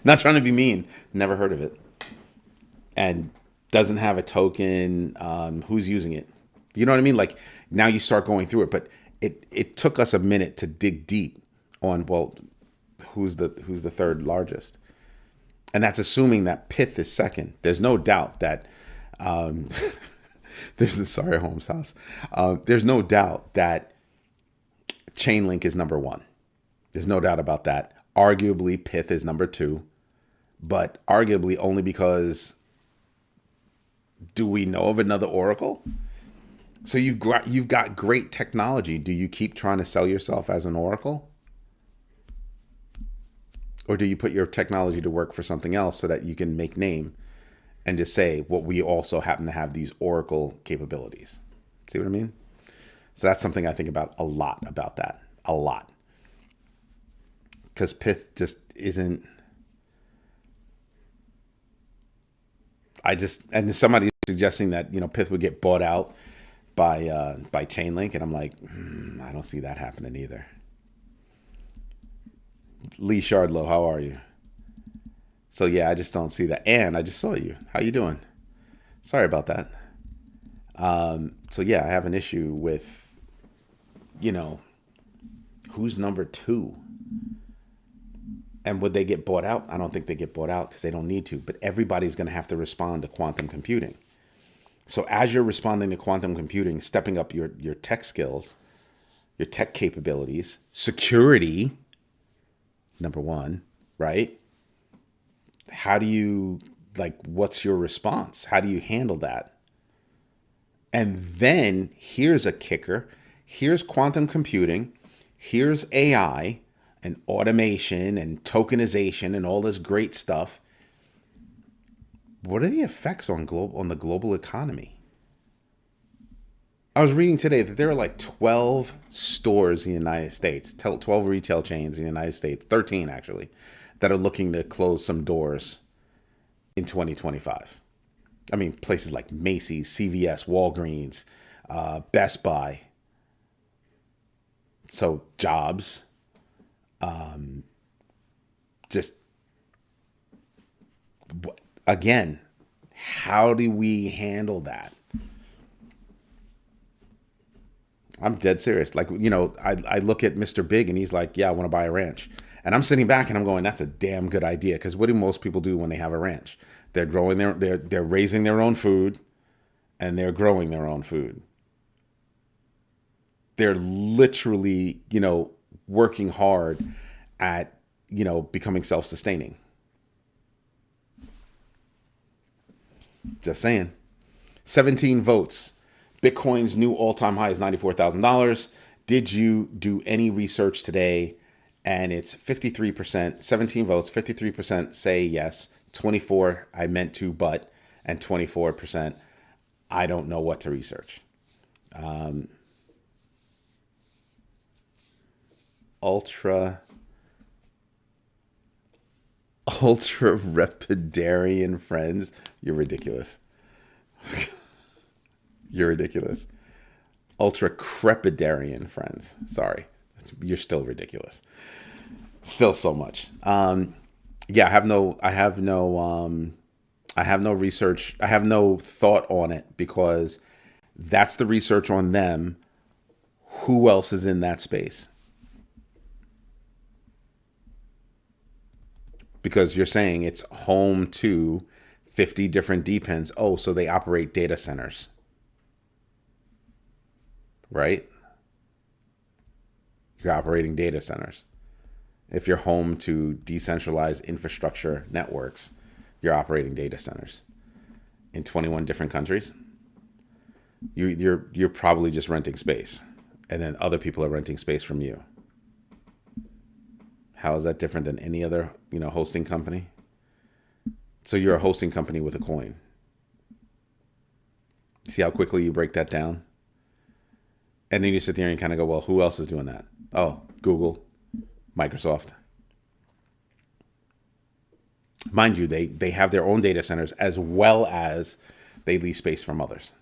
Not trying to be mean. Never heard of it. And doesn't have a token. Who's using it? You know what I mean? Like now you start going through it, but it took us a minute to dig deep on well, who's the third largest, and that's assuming that Pith is second. There's no doubt that um, there's the sorry Holmes house. There's no doubt that Chainlink is number one. There's no doubt about that. Arguably, Pith is number two, but arguably only because do we know of another Oracle? So you've got great technology. Do you keep trying to sell yourself as an Oracle? Or do you put your technology to work for something else so that you can make name and just say, well, we also happen to have these Oracle capabilities? See what I mean? So that's something I think about a lot about that. A lot. Because Pith just isn't. And somebody suggesting that, Pith would get bought out by Chainlink. And I'm like, I don't see that happening either. Lee Shardlow, how are you? So yeah, I just don't see that. And I just saw you. How you doing? Sorry about that. So yeah, I have an issue with, who's number two? And would they get bought out? I don't think they get bought out because they don't need to. But everybody's going to have to respond to quantum computing. So as you're responding to quantum computing, stepping up your tech skills, your tech capabilities, security, number one, right? How do you, what's your response? How do you handle that? And then here's a kicker. Here's quantum computing. Here's AI and automation and tokenization and all this great stuff. What are the effects on the global economy? I was reading today that there are like 12 stores in the United States, 12 retail chains in the United States, 13 actually, that are looking to close some doors in 2025. I mean, places like Macy's, CVS, Walgreens, Best Buy. So jobs, just again, how do we handle that? I'm dead serious. I look at Mr. Big and he's like, yeah, I want to buy a ranch. And I'm sitting back and I'm going, that's a damn good idea. Because what do most people do when they have a ranch? They're growing they're raising their own food and they're growing their own food. They're literally, working hard at, becoming self-sustaining. Just saying. 17 votes. Bitcoin's new all-time high is $94,000. Did you do any research today? And it's 53%, 17 votes, 53% say yes, 24 I meant to, but, and 24% I don't know what to research. Ultra repidarian friends. You're ridiculous. You're ridiculous. Ultra crepidarian friends. Sorry. You're still ridiculous. Still so much. Yeah, I have no research. I have no thought on it because that's the research on them. Who else is in that space? Because you're saying it's home to 50 different depends. Oh, so they operate data centers, right? You're operating data centers. If you're home to decentralized infrastructure networks, you're operating data centers in 21 different countries. You're probably just renting space, and then other people are renting space from you. How is that different than any other, hosting company? So you're a hosting company with a coin. See how quickly you break that down? And then you sit there and kind of go, well, who else is doing that? Oh, Google, Microsoft. Mind you, they have their own data centers as well as they lease space from others.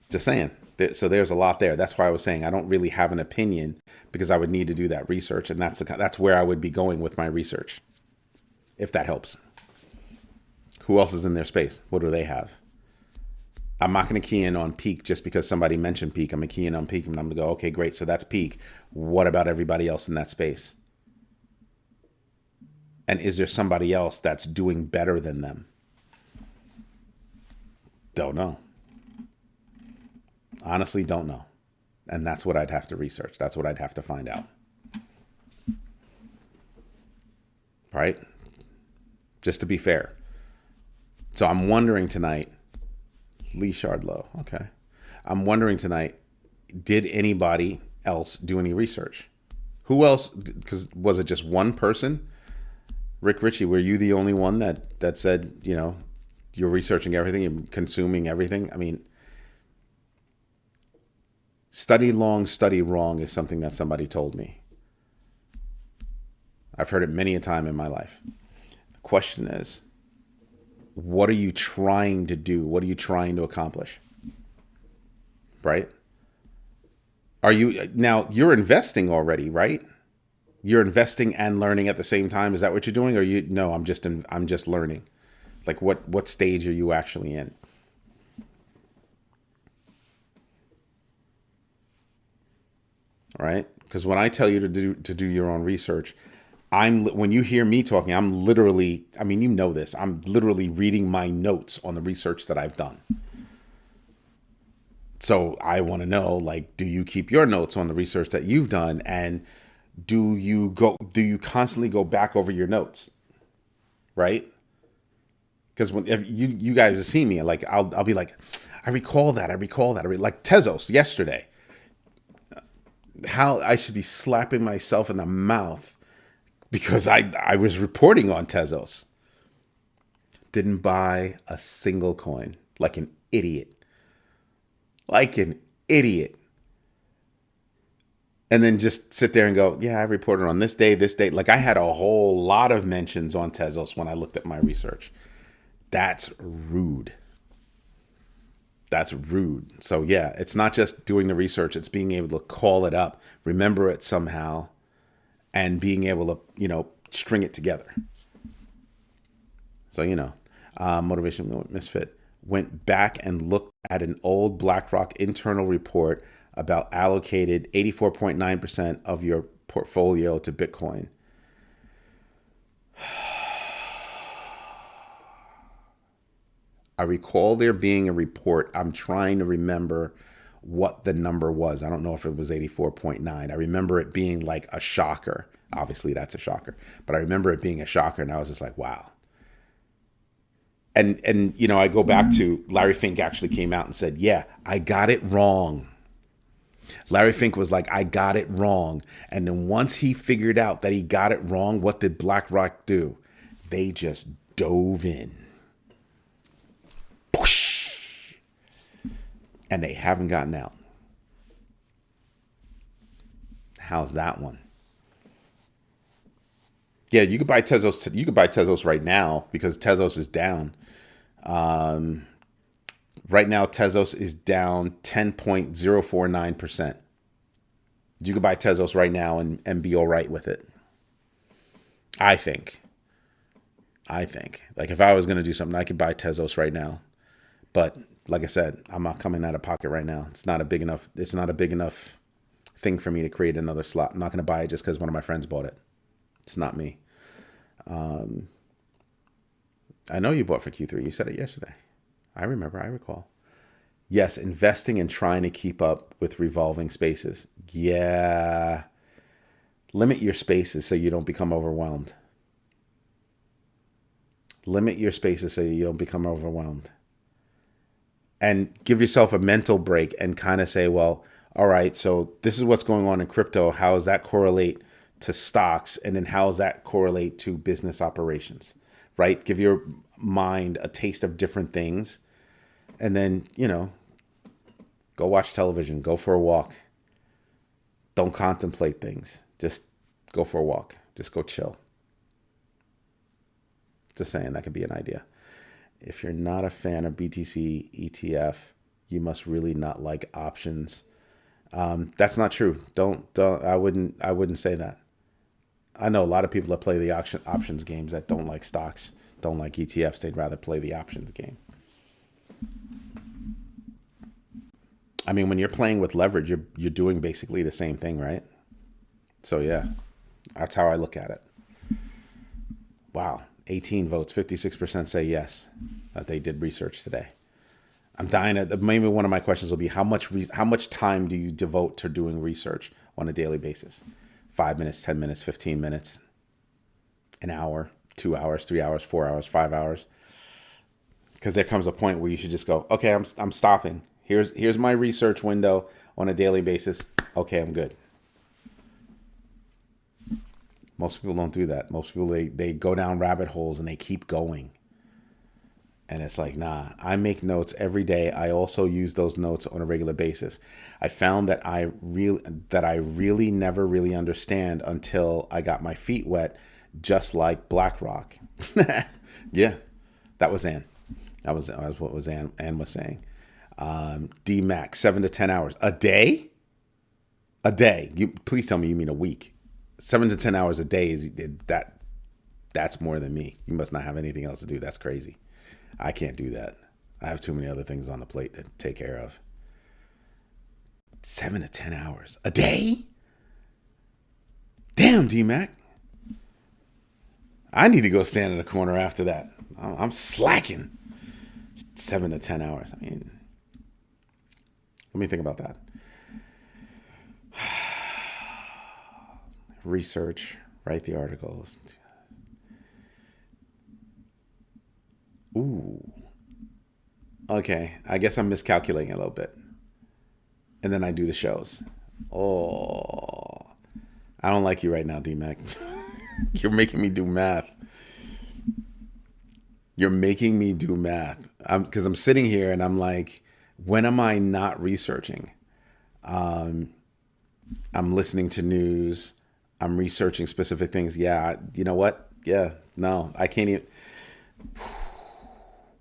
Just saying. So there's a lot there. That's why I was saying I don't really have an opinion, because I would need to do that research, and that's where I would be going with my research, if that helps. Who else is in their space? What do they have? I'm not going to key in on Peak just because somebody mentioned Peak. I'm going to key in on Peak, and I'm going to go, okay, great. So that's Peak. What about everybody else in that space? And is there somebody else that's doing better than them? Don't know. Honestly, don't know. And that's what I'd have to research. That's what I'd have to find out. Right? Just to be fair. So I'm wondering tonight, Lee Shardlow, okay. I'm wondering tonight, did anybody else do any research? Who else, because was it just one person? Rick Ritchie, were you the only one that said, you're researching everything, you're consuming everything? I mean, study long, study wrong is something that somebody told me. I've heard it many a time in my life. The question is, what are you trying to do? What are you trying to accomplish? Right? Now you're investing already, right? You're investing and learning at the same time. Is that what you're doing? Or no, I'm just learning. Like what stage are you actually in? Right? Because when I tell you to do your own research, when you hear me talking, I'm literally, this, I'm literally reading my notes on the research that I've done. So I want to know, do you keep your notes on the research that you've done? And do you constantly go back over your notes? Right? Because if you guys have seen me, I'll be like, I recall that. Like Tezos yesterday. How I should be slapping myself in the mouth because I was reporting on Tezos. Didn't buy a single coin, like an idiot. And then just sit there and go, yeah, I reported on this day. Like I had a whole lot of mentions on Tezos when I looked at my research. That's rude. So yeah, it's not just doing the research. It's being able to call it up, remember it somehow, and being able to, string it together. So, Motivation Misfit went back and looked at an old BlackRock internal report about allocated 84.9% of your portfolio to Bitcoin. I recall there being a report. I'm trying to remember what the number was. I don't know if it was 84.9. I remember it being like a shocker. Obviously, that's a shocker. But I remember it being a shocker, and I was just like, wow. And I go back to Larry Fink actually came out and said, yeah, I got it wrong. Larry Fink was like, I got it wrong. And then once he figured out that he got it wrong, what did BlackRock do? They just dove in. And they haven't gotten out. How's that one? Yeah, you could buy Tezos. You could buy Tezos right now because Tezos is down. Right now, Tezos is down 10.049%. You could buy Tezos right now and be all right with it. I think. Like if I was going to do something, I could buy Tezos right now. But like I said, I'm not coming out of pocket right now. It's not a big enough thing for me to create another slot. I'm not going to buy it just because one of my friends bought it. It's not me. I know you bought for Q3. You said it yesterday. I remember. I recall. Yes, investing and trying to keep up with revolving spaces. Yeah. Limit your spaces so you don't become overwhelmed. Limit your spaces so you don't become overwhelmed. And give yourself a mental break and kind of say, well, all right, so this is what's going on in crypto. How does that correlate to stocks? And then how does that correlate to business operations, right? Give your mind a taste of different things. And then, go watch television, go for a walk. Don't contemplate things. Just go for a walk. Just go chill. Just saying, that could be an idea. If you're not a fan of BTC ETF, you must really not like options. That's not true. Don't. I wouldn't say that. I know a lot of people that play the options games that don't like stocks, don't like ETFs. They'd rather play the options game. I mean, when you're playing with leverage, you're doing basically the same thing, right? So yeah, that's how I look at it. Wow, 18 votes, 56% say yes, that they did research today. I'm dying at, maybe one of my questions will be how much time do you devote to doing research on a daily basis? 5 minutes, 10 minutes, 15 minutes, an hour, 2 hours, 3 hours, 4 hours, 5 hours. Because there comes a point where you should just go, okay, I'm stopping. Here's my research window on a daily basis. Okay, I'm good. Most people don't do that. Most people, they go down rabbit holes and they keep going. And it's like, nah, I make notes every day. I also use those notes on a regular basis. I found that I really never really understand until I got my feet wet, just like BlackRock. Yeah, that was Ann. That was what was Ann was saying. DMAX, 7 to 10 hours a day. A day. You please tell me you mean a week. 7 to 10 hours a day that's more than me. You must not have anything else to do. That's crazy. I can't do that. I have too many other things on the plate to take care of. 7 to 10 hours a day? Damn, DMAC. I need to go stand in a corner after that. I'm slacking. 7 to 10 hours. I mean, let me think about that. Research, write the articles. Ooh. Okay, I guess I'm miscalculating a little bit. And then I do the shows. Oh. I don't like you right now, D-Mac. You're making me do math. You're making me do math. Because I'm sitting here and I'm like, when am I not researching? I'm listening to news. I'm researching specific things. Yeah, you know what? Yeah, no, I can't even.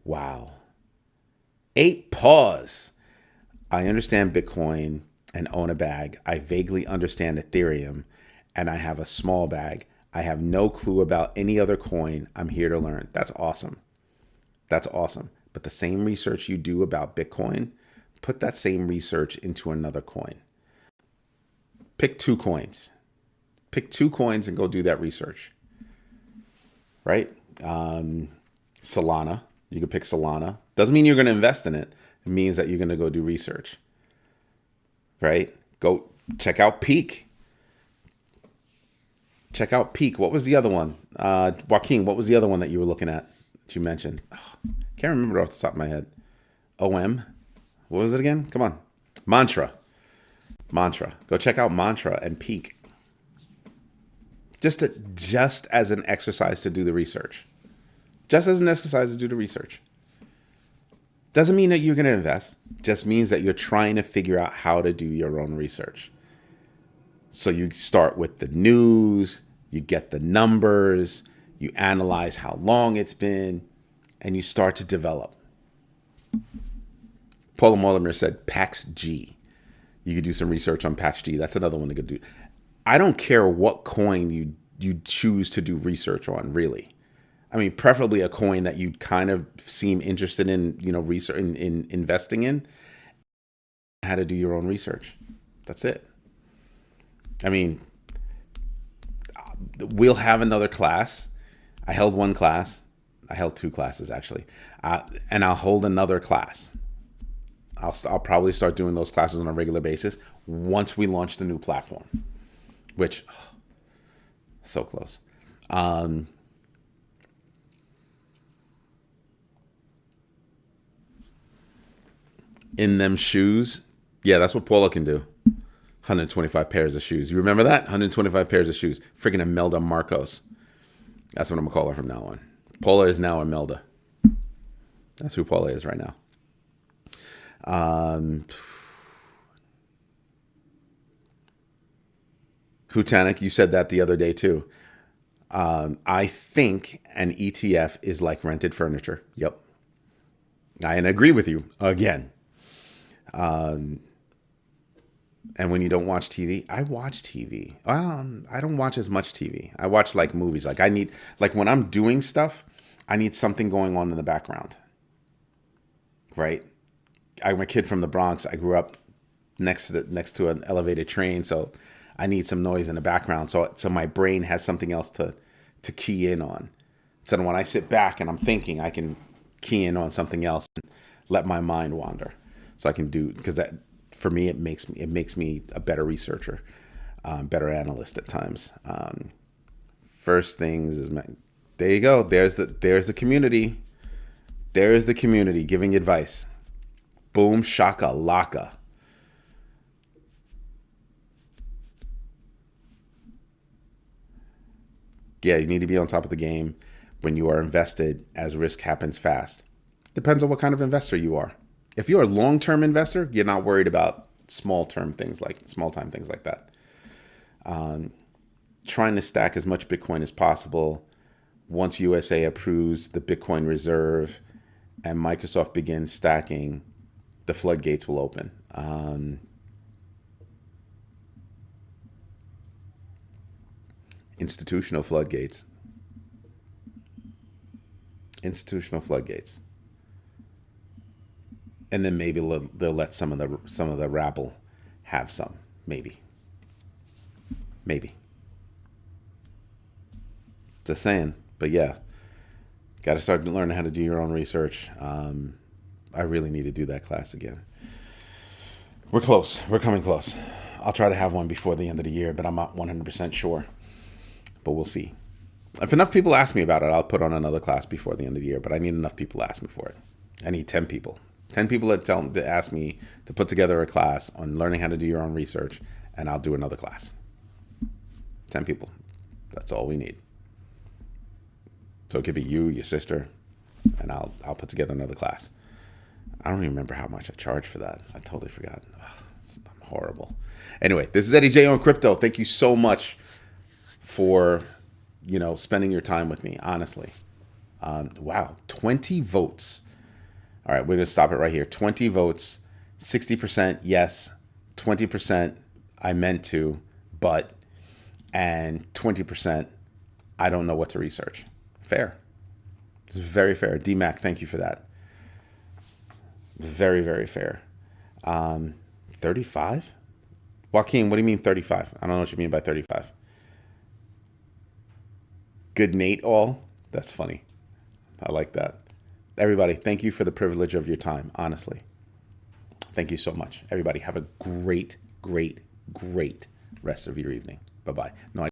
Wow. 8 pause. I understand Bitcoin and own a bag. I vaguely understand Ethereum and I have a small bag. I have no clue about any other coin. I'm here to learn. That's awesome. That's awesome. But the same research you do about Bitcoin, put that same research into another coin. Pick 2 coins. Pick 2 coins and go do that research. Right? Solana. You can pick Solana. Doesn't mean you're going to invest in it. It means that you're going to go do research. Right? Go check out Peak. Check out Peak. What was the other one? Joaquin, what was the other one that you were looking at that you mentioned? Oh, can't remember off the top of my head. OM? What was it again? Come on. Mantra. Go check out Mantra and Peak. Just as an exercise to do the research. Just as an exercise to do the research. Doesn't mean that you're going to invest. Just means that you're trying to figure out how to do your own research. So you start with the news, you get the numbers, you analyze how long it's been, and you start to develop. Paula Mollimer said PAX G. You could do some research on PAX G. That's another one to go do. I don't care what coin you choose to do research on, really. I mean, preferably a coin that you kind of seem interested in, research in investing in. How to do your own research. That's it. I mean, we'll have another class. I held one class. I held 2 classes actually, and I'll hold another class. I'll probably start doing those classes on a regular basis once we launch the new platform, which so close. In them shoes, yeah, that's what Paula can do. 125 pairs of shoes. You remember that? 125 pairs of shoes. Freaking Imelda Marcos. That's what I'm gonna call her from now on. Paula is now Imelda. That's who Paula is right now. Hutanik, you said that the other day too. I think an ETF is like rented furniture. Yep. I agree with you again. And when you don't watch TV, I watch TV. I don't watch as much TV. I watch like movies. Like when I'm doing stuff, I need something going on in the background. Right? I'm a kid from the Bronx. I grew up next to an elevated train, so I need some noise in the background. So my brain has something else to key in on. So when I sit back and I'm thinking, I can key in on something else and let my mind wander. So I can do, because that, for me, it makes me a better researcher, better analyst at times. First things is, there you go. There's the community. There's the community giving advice. Boom shaka laka. Yeah, you need to be on top of the game when you are invested, as risk happens fast. Depends on what kind of investor you are. If you're a long-term investor, you're not worried about small-time things like that. Trying to stack as much Bitcoin as possible. Once USA approves the Bitcoin reserve and Microsoft begins stacking, the floodgates will open. Institutional floodgates. And then maybe they'll let some of the rabble have some. Maybe. Just saying. But yeah, got to start learning how to do your own research. I really need to do that class again. We're close. We're coming close. I'll try to have one before the end of the year, but I'm not 100% sure. But we'll see. If enough people ask me about it, I'll put on another class before the end of the year. But I need enough people to ask me for it. I need 10 people. 10 people to ask me to put together a class on learning how to do your own research, and I'll do another class. 10 people. That's all we need. So it could be you, your sister, and I'll put together another class. I don't even remember how much I charged for that. I totally forgot. I'm horrible. Anyway, this is Eddie J on Crypto. Thank you so much for, spending your time with me, honestly. Wow, 20 votes. All right, we're going to stop it right here. 20 votes, 60% yes, 20% I meant to, but, and 20% I don't know what to research. Fair. It's very fair. DMAC, thank you for that. Very, very fair. 35? Joaquin, what do you mean 35? I don't know what you mean by 35. Good Nate all? That's funny. I like that. Everybody, thank you for the privilege of your time, honestly. Thank you so much. Everybody, have a great, great, great rest of your evening. Bye-bye. No,